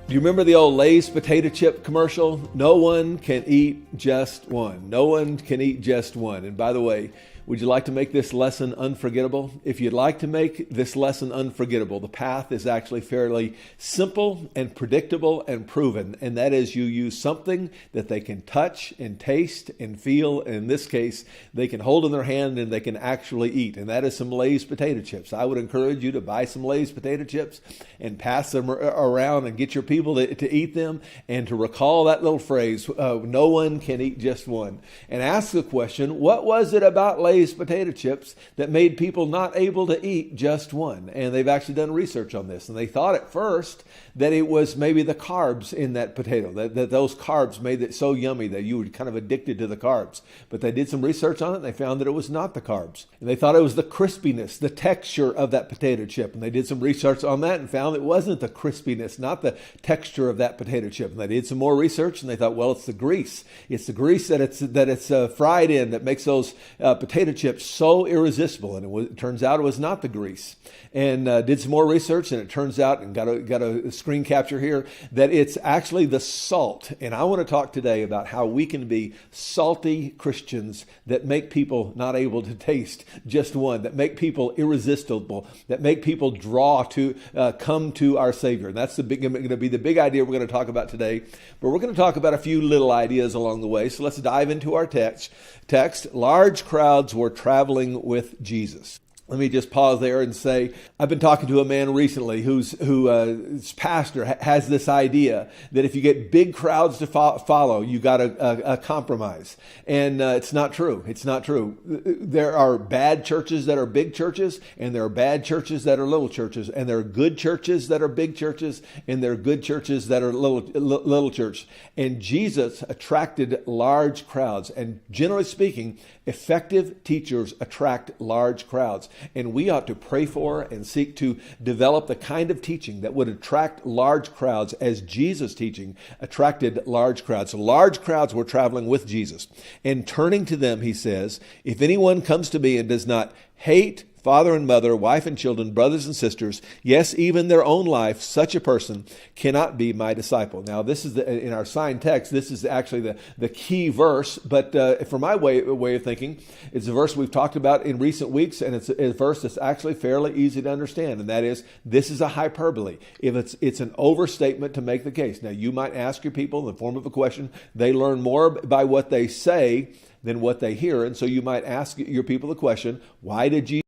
Do you remember the old Lay's potato chip commercial? No one can eat just one. No one can eat just one. And by the way, would you like to make this lesson unforgettable? If you'd like to make this lesson unforgettable, the path is actually fairly simple and predictable and proven. And that is, you use something that they can touch and taste and feel. And in this case, they can hold in their hand and they can actually eat. And that is some Lay's potato chips. I would encourage you to buy some Lay's potato chips and pass them around and get your people to eat them, and to recall that little phrase, no one can eat just one. And ask the question, what was it about Lay's potato chips that made people not able to eat just one? And they've actually done research on this. And they thought at first that it was maybe the carbs in that potato, that those carbs made it so yummy that you were kind of addicted to the carbs. But they did some research on it and they found that it was not the carbs. And they thought it was the crispiness, the texture of that potato chip. And they did some research on that and found it wasn't the crispiness, not the texture of that potato chip. And they did some more research and they thought, well, it's the grease. It's the grease that it's fried in that makes those potato chips so irresistible. And it turns out it was not the grease. And did some more research, and it turns out, and got a screen capture here, that it's actually the salt. And I want to talk today about how we can be salty Christians that make people not able to taste just one, that make people irresistible, that make people draw to come to our Savior. And that's going to be the big idea we're going to talk about today. But we're going to talk about a few little ideas along the way. So let's dive into our text. Large crowds were traveling with Jesus. Let me just pause there and say, I've been talking to a man recently whose pastor has this idea that if you get big crowds to follow, you got a compromise. And it's not true. It's not true. There are bad churches that are big churches, and there are bad churches that are little churches, and there are good churches that are big churches, and there are good churches that are little church. And Jesus attracted large crowds. And generally speaking, effective teachers attract large crowds. And we ought to pray for and seek to develop the kind of teaching that would attract large crowds as Jesus' teaching attracted large crowds. So large crowds were traveling with Jesus. And turning to them, he says, if anyone comes to me and does not hate father and mother, wife and children, brothers and sisters, yes, even their own life, such a person cannot be my disciple. Now, this is in our signed text, this is actually the key verse, but for my way of thinking, it's a verse we've talked about in recent weeks, and it's a verse that's actually fairly easy to understand, and that is, this is a hyperbole. If it's an overstatement to make the case. Now, you might ask your people in the form of a question. They learn more by what they say than what they hear, and so you might ask your people the question, why did Jesus